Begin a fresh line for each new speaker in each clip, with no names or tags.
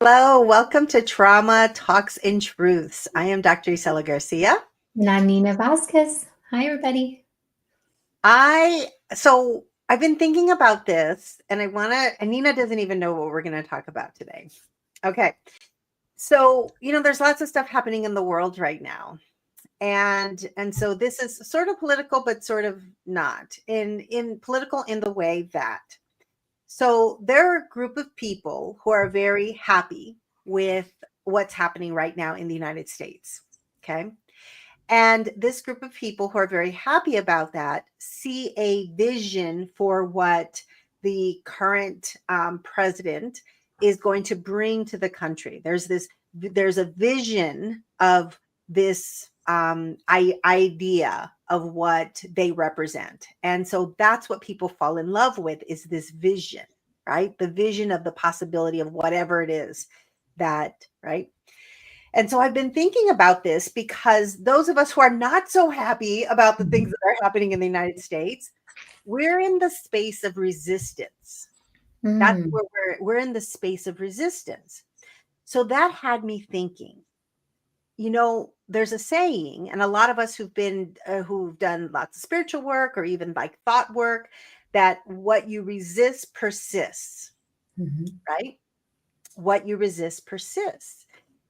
Hello, welcome to Trauma Talks and Truths. I am Dr. Isela Garcia.
And I'm Nina Vasquez. Hi, everybody.
I've been thinking about this and and Nina doesn't even know what we're going to talk about today. Okay. So, there's lots of stuff happening in the world right now. And so this is sort of political, but sort of not in political in the way that. So there are a group of people who are very happy with what's happening right now in the United States. Okay. And this group of people who are very happy about that see a vision for what the current president is going to bring to the country. There's a vision of this idea of what they represent. And so that's what people fall in love with, is this vision, right? The vision of the possibility of whatever it is that, right? And so I've been thinking about this because those of us who are not so happy about the things that are happening in the United States, we're in the space of resistance. That's
Mm.
where we're in the space of resistance. So that had me thinking, there's a saying, and a lot of us who've done lots of spiritual work or even like thought work, that what you resist persists,
Mhm.
right? What you resist persists.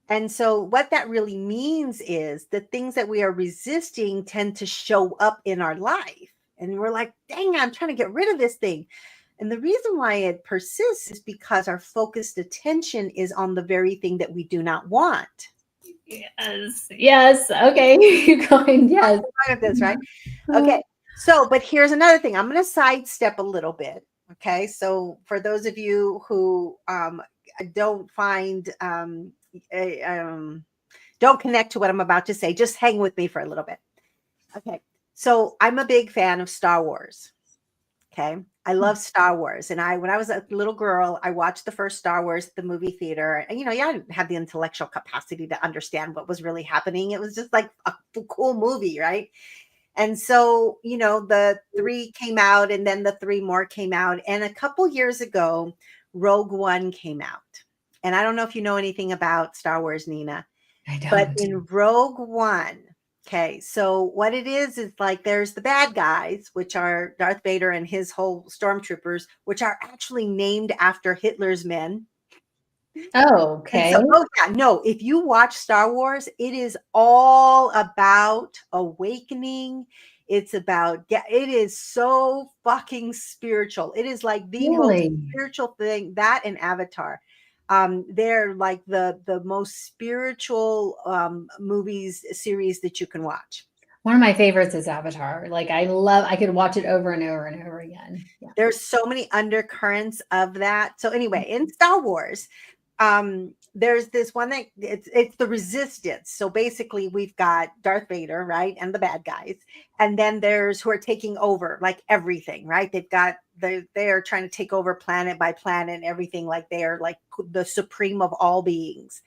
And so, what that really means is the things that we are resisting tend to show up in our life. And we're like, dang, I'm trying to get rid of this thing. And the reason why it persists is because our focused attention is on the very thing that we do not want.
Yes. Yes. Okay. Keep going. Yes.
Part of this, right? Okay. So, but here's another thing. I'm going to sidestep a little bit. Okay. So, for those of you who don't find, a, don't connect to what I'm about to say, just hang with me for a little bit. Okay. So, I'm a big fan of Star Wars. Okay. I love Star Wars. And when I was a little girl, I watched the first Star Wars at the movie theater. And, yeah, I didn't have the intellectual capacity to understand what was really happening. It was just like a cool movie, right? And so, the three came out and then the three more came out. And a couple years ago, Rogue One came out. And I don't know if you know anything about Star Wars, Nina,
I
but
don't.
in Rogue One, okay, so what it is like there's the bad guys, which are Darth Vader and his whole stormtroopers, which are actually named after Hitler's men.
Oh,
And
okay.
so, oh yeah, no, if you watch Star Wars, it is all about awakening. It is so fucking spiritual. It is like the most
Really?
spiritual thing, that and Avatar. They're like the most spiritual movies series that you can watch.
One of my favorites is Avatar. I could watch it over and over and over again. Yeah.
There's so many undercurrents of that. So anyway, in Star Wars, there's this one that it's the resistance. So basically we've got Darth Vader, right, and the bad guys, and then there's who are taking over like everything, right? They're trying to take over planet by planet and everything, like they are like the supreme of all beings.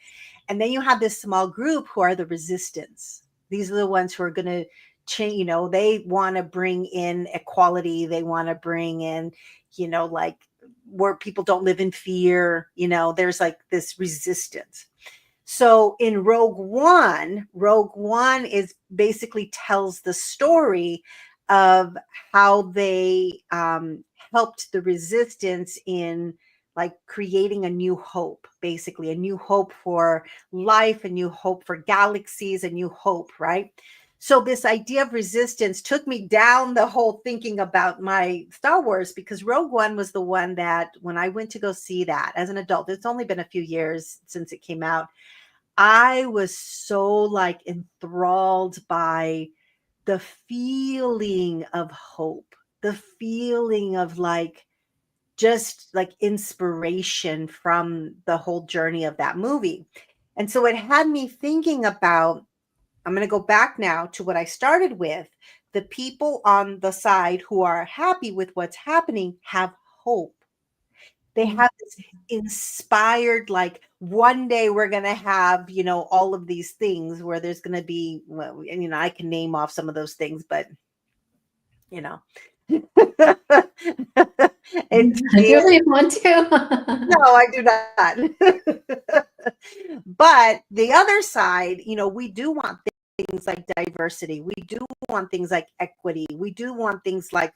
And then you have this small group who are the resistance. These are the ones who are going to change, they want to bring in equality. They want to bring in, like where people don't live in fear, there's like this resistance. So in Rogue One is basically tells the story of how they helped the resistance in like creating a new hope, basically a new hope for life, a new hope for galaxies, a new hope, right? So this idea of resistance took me down the whole thinking about my Star Wars, because Rogue One was the one that when I went to go see that as an adult, it's only been a few years since it came out, I was so like enthralled by the feeling of hope, the feeling of like just like inspiration from the whole journey of that movie. And so it had me thinking about, I'm going to go back now to what I started with. The people on the side who are happy with what's happening have hope. They
Mm.
have this inspired, like one day we're going to have, all of these things where there's going to be, well, and, I can name off some of those things, but, you know, It's
Do you really want to?
no, I do not. But the other side, we do want things like diversity. We do want things like equity. We do want things like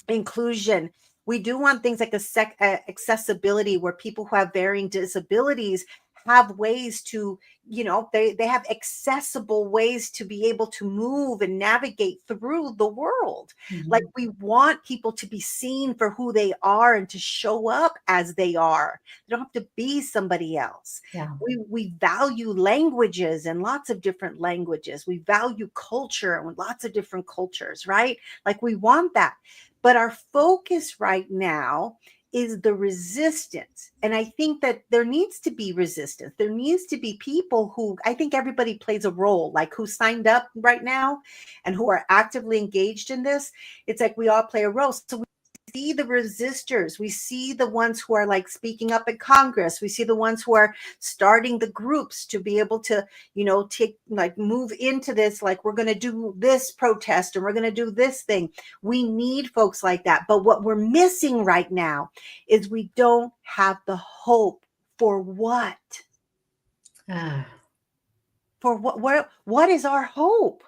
inclusion. We do want things like accessibility, where people who have varying disabilities have ways to, they have accessible ways to be able to move and navigate through the world. Like,
Mhm.
we want people to be seen for who they are and to show up as they are. They don't have to be somebody else.
Yeah.
We value languages and lots of different languages. We value culture and lots of different cultures, right? Like, we want that. But our focus right now is the resistance. And I think that there needs to be resistance. There needs to be people who, I think everybody plays a role, like who signed up right now and who are actively engaged in this. It's like we all play a role. So we see the resistors. We see the ones who are like speaking up in Congress. We see the ones who are starting the groups to be able to, move into this, like, we're going to do this protest and we're going to do this thing. We need folks like that. But what we're missing right now is we don't have the hope for what?
Ah,
For what is our hope?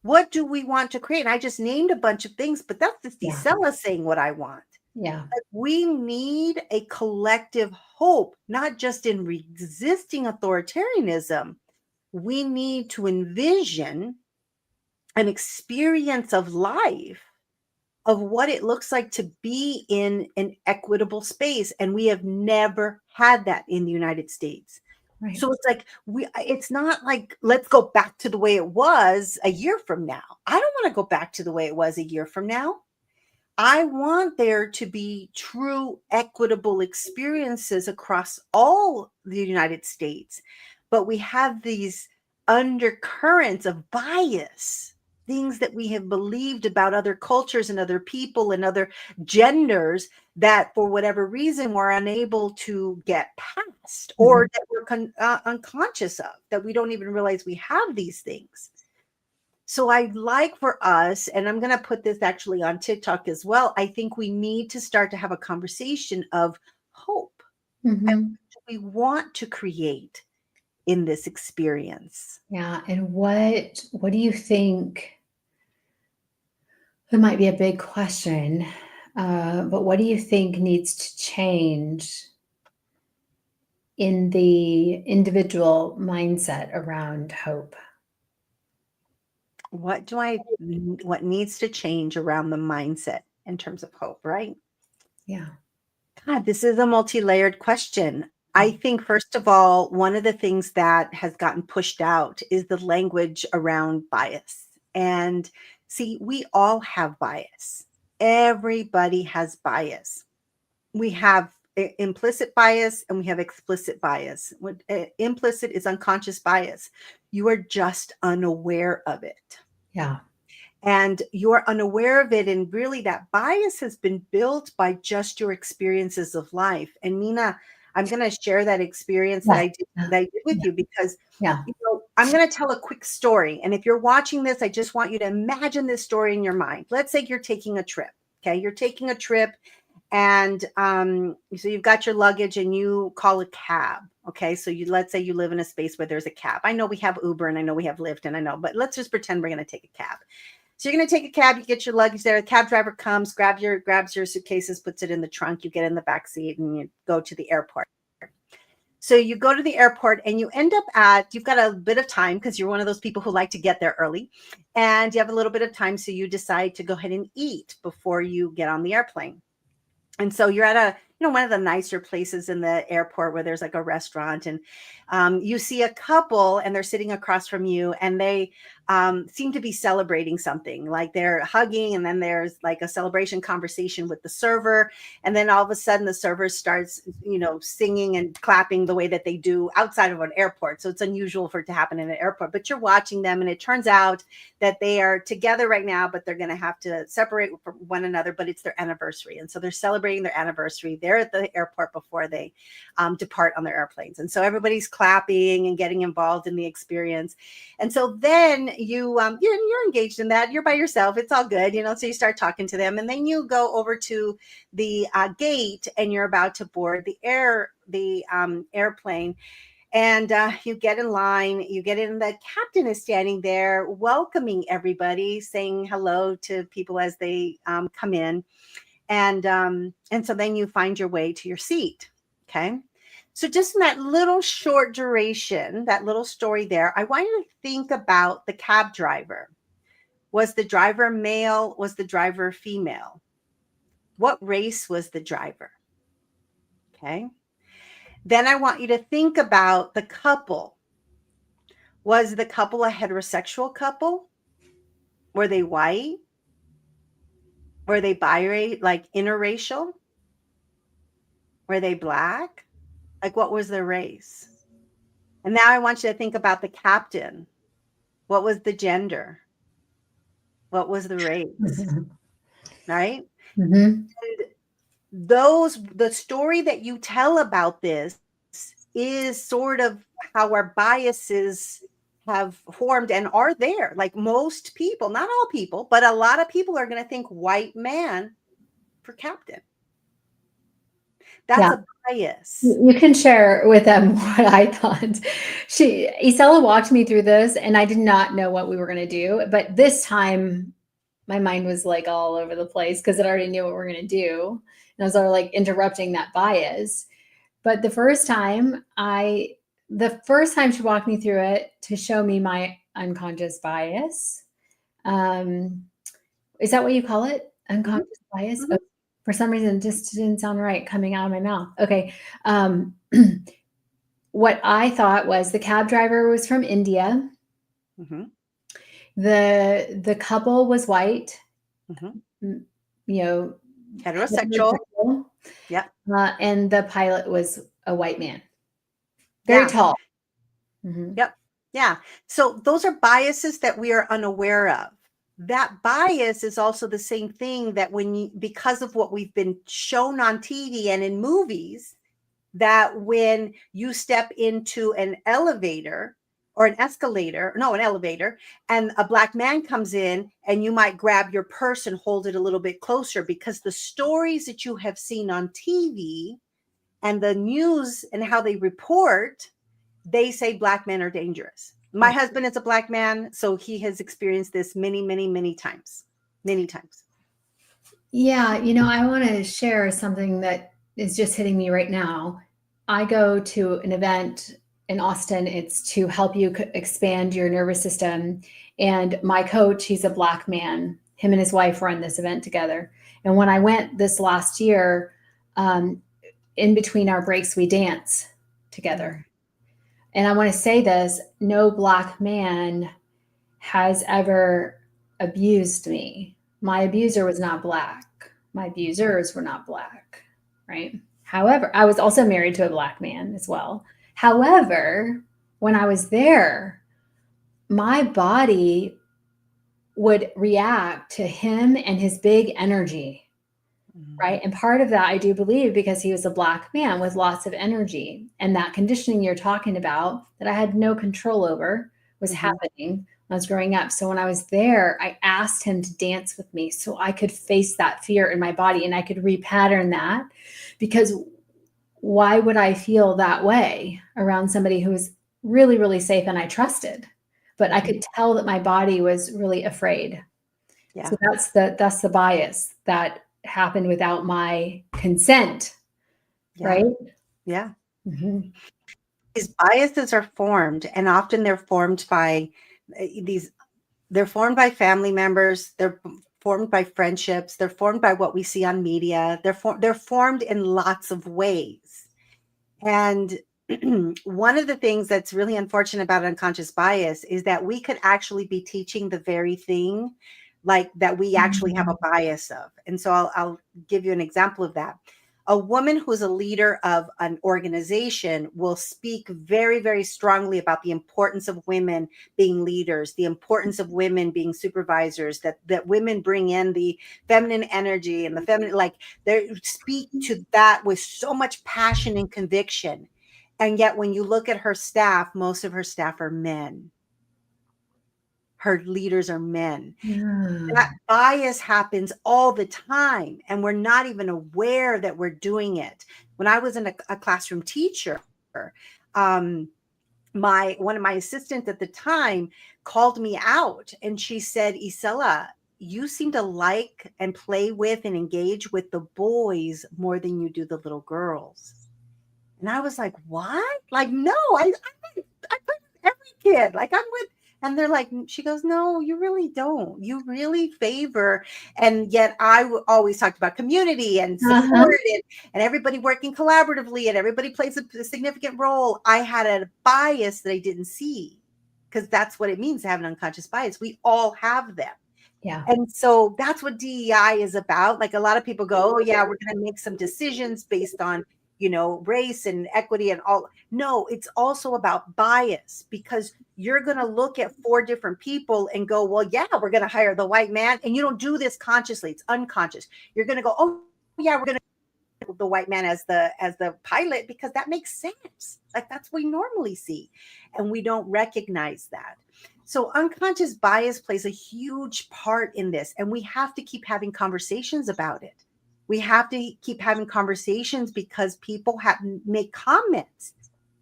What do we want to create? And I just named a bunch of things, but that's just
yeah.
Decella saying what I want.
Yeah.
We need a collective hope, not just in resisting authoritarianism. We need to envision an experience of life, of what it looks like to be in an equitable space. And we have never had that in the United States.
Right.
So it's like, it's not like, let's go back to the way it was a year from now. I don't want to go back to the way it was a year from now. I want there to be true equitable experiences across all the United States. But we have these undercurrents of bias, things that we have believed about other cultures and other people and other genders that for whatever reason we're unable to get past, or that we're unconscious of, that we don't even realize we have these things. So I'd like for us, and I'm going to put this actually on TikTok as well, I think we need to start to have a conversation of hope.
Mhm.
And what we want to create in this experience.
Yeah. And what do you think? It might be a big question, but what do you think needs to change in the individual mindset around hope?
What needs to change around the mindset in terms of hope, right?
Yeah.
God, this is a multi-layered question. I think, first of all, one of the things that has gotten pushed out is the language around bias. And see, we all have bias. Everybody has bias. We have implicit bias and we have explicit bias. Implicit is unconscious bias. You are just unaware of it.
Yeah.
And you're unaware of it. And really, that bias has been built by just your experiences of life. And Nina, I'm going to share that experience
Yeah.
that I did with you, because
Yeah.
I'm going to tell a quick story. And if you're watching this, I just want you to imagine this story in your mind. Let's say you're taking a trip. Okay. You're taking a trip, and so you've got your luggage and you call a cab. Okay. So let's say you live in a space where there's a cab. I know we have Uber and I know we have Lyft and I know, but let's just pretend we're going to take a cab. So you're going to take a cab, you get your luggage there. The cab driver comes, grabs your suitcases, puts it in the trunk. You get in the back seat and you go to the airport. So you go to the airport and you end up you've got a bit of time because you're one of those people who like to get there early, and you have a little bit of time. So you decide to go ahead and eat before you get on the airplane. And so you're at one of the nicer places in the airport where there's like a restaurant, and you see a couple and they're sitting across from you, and they seem to be celebrating something, like they're hugging, and then there's like a celebration conversation with the server. And then all of a sudden the server starts, singing and clapping the way that they do outside of an airport. So it's unusual for it to happen in an airport, but you're watching them, and it turns out that they are together right now, but they're going to have to separate from one another, but it's their anniversary. And so they're celebrating their anniversary. They're there at the airport before they depart on their airplanes. And so everybody's clapping and getting involved in the experience. And so then you're engaged in that. You're by yourself. It's all good, so you start talking to them, and then you go over to the gate, and you're about to board the airplane. And you get in line, you get in, the captain is standing there welcoming everybody, saying hello to people as they come in. And so then you find your way to your seat. Okay. So just in that little short duration, that little story there, I want you to think about the cab driver. Was the driver male? Was the driver female? What race was the driver? Okay. Then I want you to think about the couple. Was the couple a heterosexual couple? Were they white? Were they like interracial? Were they Black? Like, what was their race? And now I want you to think about the captain. What was the gender? What was the race? Right?
Mm-hmm.
The story that you tell about this is sort of how our biases have formed and are there. Like, most people, not all people, but a lot of people are going to think white man for captain. That's a bias.
You can share with them what I thought. Isela walked me through this, and I did not know what we were going to do. But this time, my mind was like all over the place because it already knew what we're going to do. And I was already like interrupting that bias. But the first time she walked me through it to show me my unconscious bias. Is that what you call it? Unconscious bias?
Mm-hmm.
Oh, for some reason, it just didn't sound right coming out of my mouth. Okay. What I thought was the cab driver was from India.
Mm-hmm.
The couple was white.
Mm-hmm.
Heterosexual.
Yeah.
And the pilot was a white man. Very tall.
Mm-hmm. Yep. Yeah. So those are biases that we are unaware of. That bias is also the same thing that because of what we've been shown on TV and in movies, that when you step into an elevator or an elevator, and a Black man comes in, and you might grab your purse and hold it a little bit closer, because the stories that you have seen on TV and the news and how they report, they say Black men are dangerous. My husband is a Black man, so he has experienced this many, many, many times. Many times.
Yeah, I want to share something that is just hitting me right now. I go to an event in Austin. It's to help you expand your nervous system. And my coach, he's a Black man. Him and his wife run this event together. And when I went this last year, in between our breaks, we dance together. And I want to say this, no Black man has ever abused me. My abuser was not Black. My abusers were not Black, right? However, I was also married to a Black man as well. However, when I was there, my body would react to him and his big energy, right? And part of that, I do believe, because he was a Black man with lots of energy, and that conditioning you're talking about that I had no control over was happening when I was growing up. So when I was there, I asked him to dance with me so I could face that fear in my body, and I could repattern that, because why would I feel that way around somebody who was really, really safe and I trusted? But I could tell that my body was really afraid. Yeah. So that's the bias that happened without my consent, right?
Yeah. Mm-hmm. These biases are formed, and often they're formed by they're formed by family members. They're formed by friendships. They're formed by what we see on media. They're formed in lots of ways. And one of the things that's really unfortunate about unconscious bias is that we could actually be teaching the very thing like that we actually have a bias of. And so I'll give you an example of that. A woman who's a leader of an organization will speak very, very strongly about the importance of women being leaders, the importance of women being supervisors, that women bring in the feminine energy and the feminine, like they speak to that with so much passion and conviction. And yet when you look at her staff, most of her staff are men. Her leaders are men.
Yeah.
That bias happens all the time, and we're not even aware that we're doing it. When I was a classroom teacher, um, one of my assistants at the time called me out, and she said, Isela, you seem to like and play with and engage with the boys more than you do the little girls. And I was like, what? Like, no, I play with every kid. Like I'm with, and they're like, she goes, no, you really don't. You really favor. And yet always talked about community and
Uh-huh.
support and everybody working collaboratively and everybody plays a significant role. I had a bias that I didn't see because that's what it means to have an unconscious bias. We all have them.
Yeah.
And so that's what DEI is about. Like a lot of people go, oh, yeah, we're going to make some decisions based on, race and equity and all. No, it's also about bias because you're going to look at four different people and go, well, yeah, we're going to hire the white man. And you don't do this consciously. It's unconscious. You're going to go, oh, yeah, we're going to the white man as the pilot because that makes sense. Like that's what we normally see. And we don't recognize that. So unconscious bias plays a huge part in this. And we have to keep having conversations about it. We have to keep having conversations because people make comments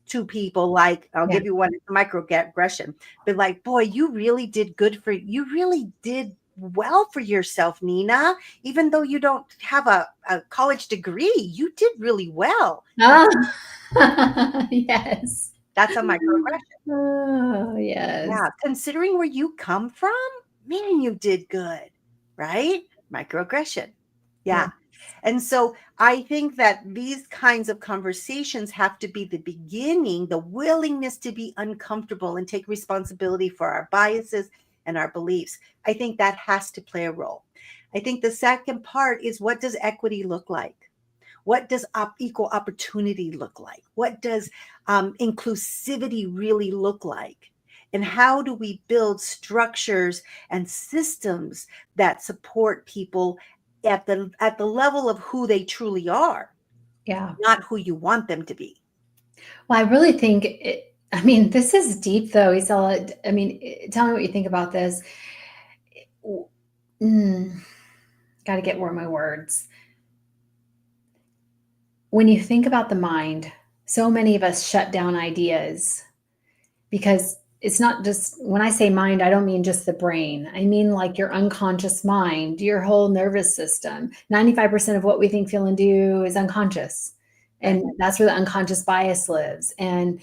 to people like, I'll
Yeah.
give you one microaggression, but like, boy, you really did you really did well for yourself, Nina, even though you don't have a college degree, you did really well.
Yes.
That's a microaggression.
Oh, yes.
Yeah. Considering where you come from, man, you did good, right? Microaggression. Yeah. And so I think that these kinds of conversations have to be the beginning, the willingness to be uncomfortable and take responsibility for our biases and our beliefs. I think that has to play a role. I think the second part is, what does equity look like? What does equal opportunity look like? What does inclusivity really look like? And how do we build structures and systems that support people at the level of who they truly are,
Yeah.
not who you want them to be?
Well, I really think this is deep though, Isela. Tell me what you think about this. Got to get more of my words. When you think about the mind, so many of us shut down ideas because it's not just, when I say mind, I don't mean just the brain. I mean like your unconscious mind, your whole nervous system. 95% of what we think, feel, and do is unconscious. And that's where the unconscious bias lives. And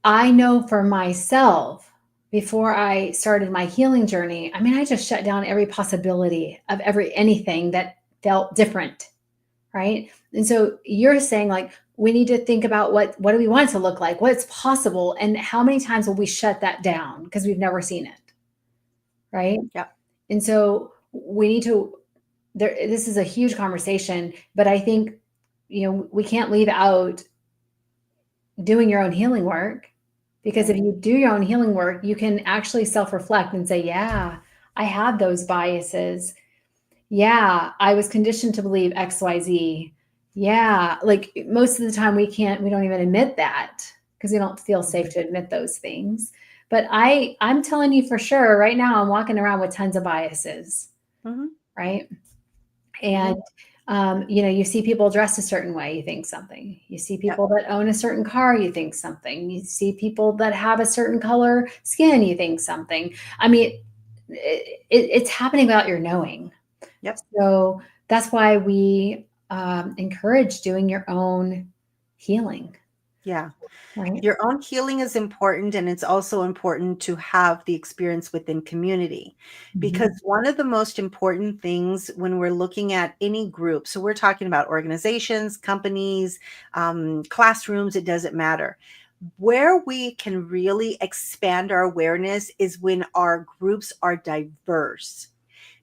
I know for myself, before I started my healing journey, I just shut down every possibility of anything that felt different. Right. And so you're saying like, we need to think about what do we want it to look like? What's possible? And how many times will we shut that down because we've never seen it? Right.
Yeah.
And so we need to, this is a huge conversation, but I think, we can't leave out doing your own healing work, because if you do your own healing work, you can actually self-reflect and say, yeah, I had those biases. Yeah, I was conditioned to believe XYZ. Yeah, like most of the time we don't even admit that because we don't feel safe to admit those things. But I'm telling you for sure, right now I'm walking around with tons of biases, right? And you see people dressed a certain way, you think something. You see people that own a certain car, you think something. You see people that have a certain color skin, you think something. It's happening without your knowing.
Yep.
So that's why we encourage doing your own healing.
Yeah.
Right.
Your own healing is important. And it's also important to have the experience within community, because one of the most important things when we're looking at any group, so we're talking about organizations, companies, classrooms, it doesn't matter. Where we can really expand our awareness is when our groups are diverse.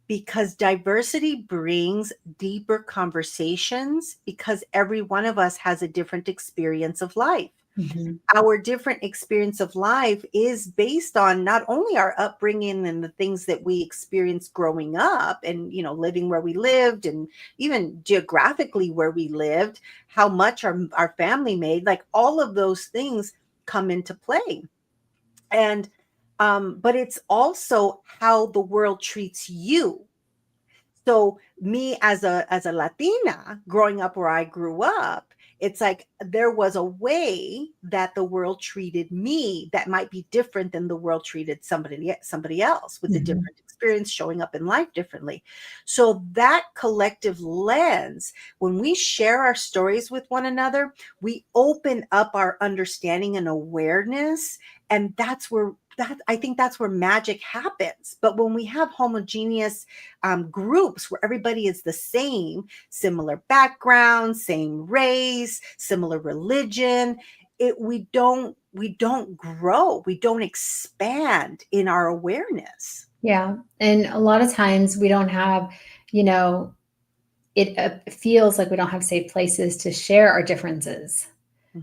because diversity brings deeper conversations because every one of us has a different experience of life.
Mhm.
Our different experience of life is based on not only our upbringing and the things that we experienced growing up and, living where we lived, and even geographically where we lived, how much our family made, like all of those things come into play. And but it's also how the world treats you. So me as a Latina growing up where I grew up, it's like there was a way that the world treated me that might be different than the world treated somebody else with a
Mhm.
different experience, showing up in life differently. So that collective lens, when we share our stories with one another, we open up our understanding and awareness, and I think that's where magic happens. But when we have homogeneous groups where everybody is the same, similar background, same race, similar religion, we don't grow, we don't expand in our awareness.
Yeah. And a lot of times we don't have, you know, it feels like we don't have safe places to share our differences.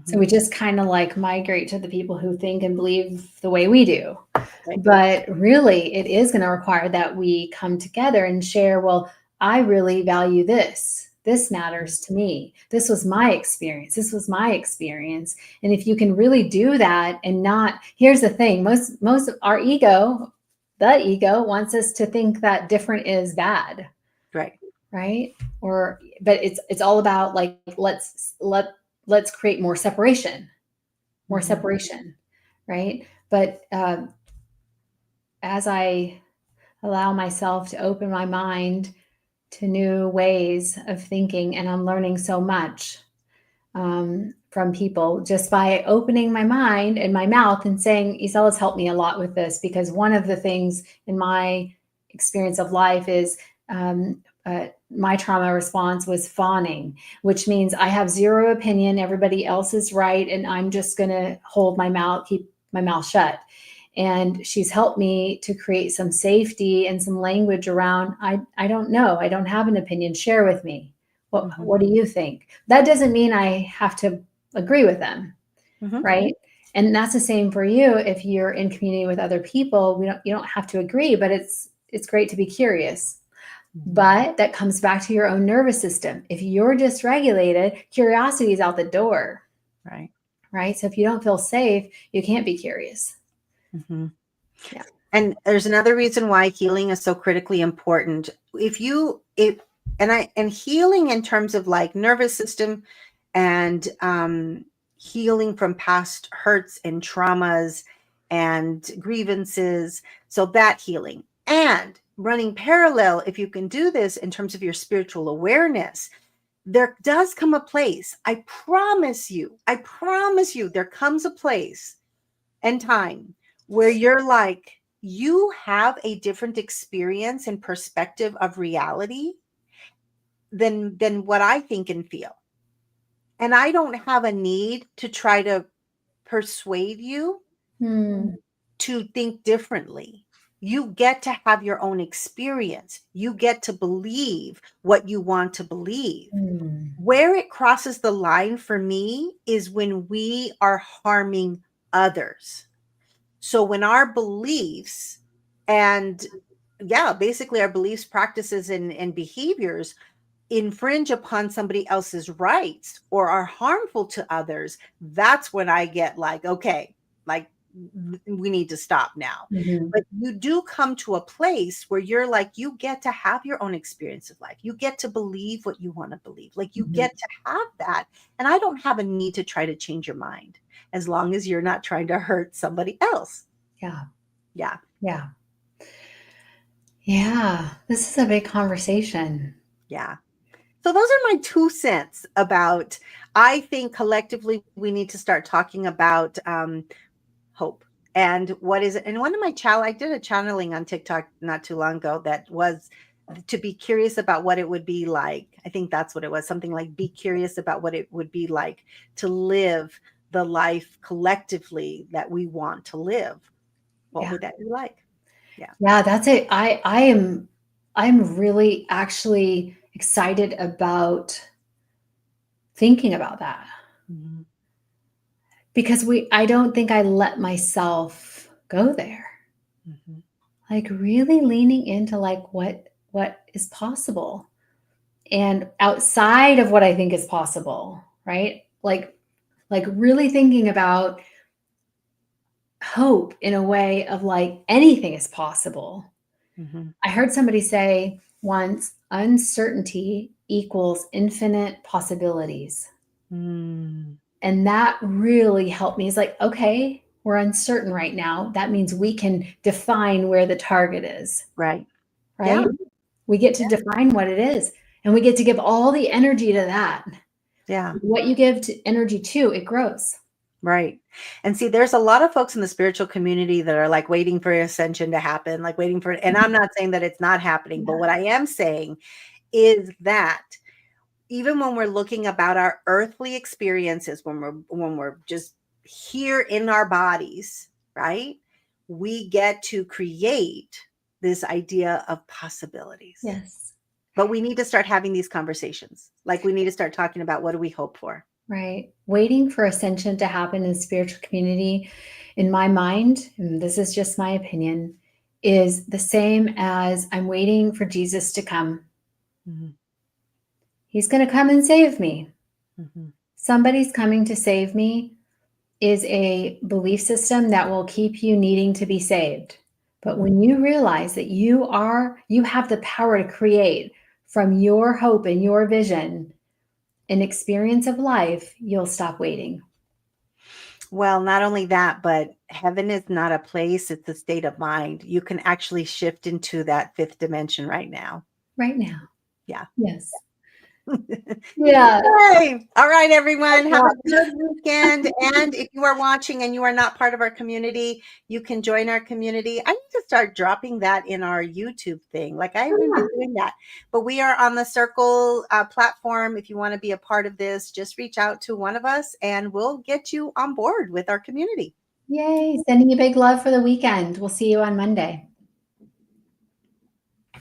So we
Mhm.
just kind of like migrate to the people who think and believe the way we do.
Right.
But really, it is going to require that we come together and share, well, I really value this. This matters to me. This was my experience. This was my experience. And if you can really do that and not, here's the thing, most of our ego, the ego wants us to think that different is bad,
Right.
right? Or but it's all about like let's create more
Mhm.
separation, right? But as I allow myself to open my mind to new ways of thinking, and I'm learning so much from people just by opening my mind and my mouth and saying, Isalla's helped me a lot with this, because one of the things in my experience of life is my trauma response was fawning, which means I have zero opinion. Everybody else is right. And I'm just going to keep my mouth shut. And she's helped me to create some safety and some language around, I don't know. I don't have an opinion. Share with me.
Mhm.
What do you think? That doesn't mean I have to agree with them,
Mhm.
right? And that's the same for you. If you're in community with other people, you don't have to agree, but it's great to be curious.
Mhm.
But that comes back to your own nervous system. If you're dysregulated, curiosity is out the door,
Right.
right? So if you don't feel safe, you can't be curious.
Mhm.
Yeah.
And there's another reason why healing is so critically important. If you if and healing in terms of like nervous system and healing from past hurts and traumas and grievances, so that healing, and running parallel, if you can do this in terms of your spiritual awareness, there does come a place, I promise you there comes a place and time where you're like, you have a different experience and perspective of reality than what I think and feel. And I don't have a need to try to persuade you
Hmm.
to think differently. You get to have your own experience. You get to believe what you want to believe.
Hmm.
Where it crosses the line for me is when we are harming others. So when our beliefs and yeah, basically our beliefs, practices, and behaviors infringe upon somebody else's rights or are harmful to others, that's when I get like, okay, like we need to stop now.
Mhm.
But you do come to a place where you're like, you get to have your own experience of life. You get to believe what you want to believe. Like you
Mhm.
get to have that. And I don't have a need to try to change your mind as long as you're not trying to hurt somebody else.
Yeah.
Yeah.
Yeah. Yeah. This is a big conversation.
Yeah. So those are my 2 cents about, I think collectively we need to start talking about hope and what is it. And one of my I did a channeling on TikTok not too long ago that was to be curious about what it would be like. I think that's what it was. Something like be curious about what it would be like to live the life collectively that we want to live. What
Yeah.
would that be like? Yeah.
Yeah, that's it. I am I'm really actually excited about thinking about that,
Mhm.
because I don't think I let myself go there.
Mhm.
Like really leaning into like what is possible and outside of what I think is possible, right? Like really thinking about hope in a way of like anything is possible.
Mhm.
I heard somebody say once, uncertainty equals infinite possibilities.
Mm.
And that really helped me. It's like, okay, we're uncertain right now. That means we can define where the target is,
Right. Yeah.
right? We get to define what it is, and we get to give all the energy to that.
Yeah.
What you give to energy to, it grows.
Right. And see, there's a lot of folks in the spiritual community that are like waiting for ascension to happen, like waiting for, and I'm not saying that it's not happening, but
Yeah.
what I am saying is that even when we're looking about our earthly experiences, when we're just here in our bodies, right? We get to create this idea of possibilities.
Yes.
But we need to start having these conversations. Like we need to start talking about what do we hope for?
Right. Waiting for ascension to happen in the spiritual community, in my mind, and this is just my opinion, is the same as I'm waiting for Jesus to come.
Mhm.
He's going to come and save me.
Mhm.
Somebody's coming to save me is a belief system that will keep you needing to be saved. But
Mhm.
when you realize that you have the power to create from your hope and your vision an experience of life, you'll stop waiting
Well, not only that, but heaven is not a place, it's a state of mind. You can actually shift into that fifth dimension right now.
right now.
Yeah.
Yes. Yeah.
Yay. All right, everyone. Have a
Yeah.
good weekend. And if you are watching and you are not part of our community, you can join our community. I need to start dropping that in our YouTube thing. Like I haven't been doing that. But we are on the Circle platform. If you want to be a part of this, just reach out to one of us and we'll get you on board with our community.
Yay. Sending you big love for the weekend. We'll see you on Monday.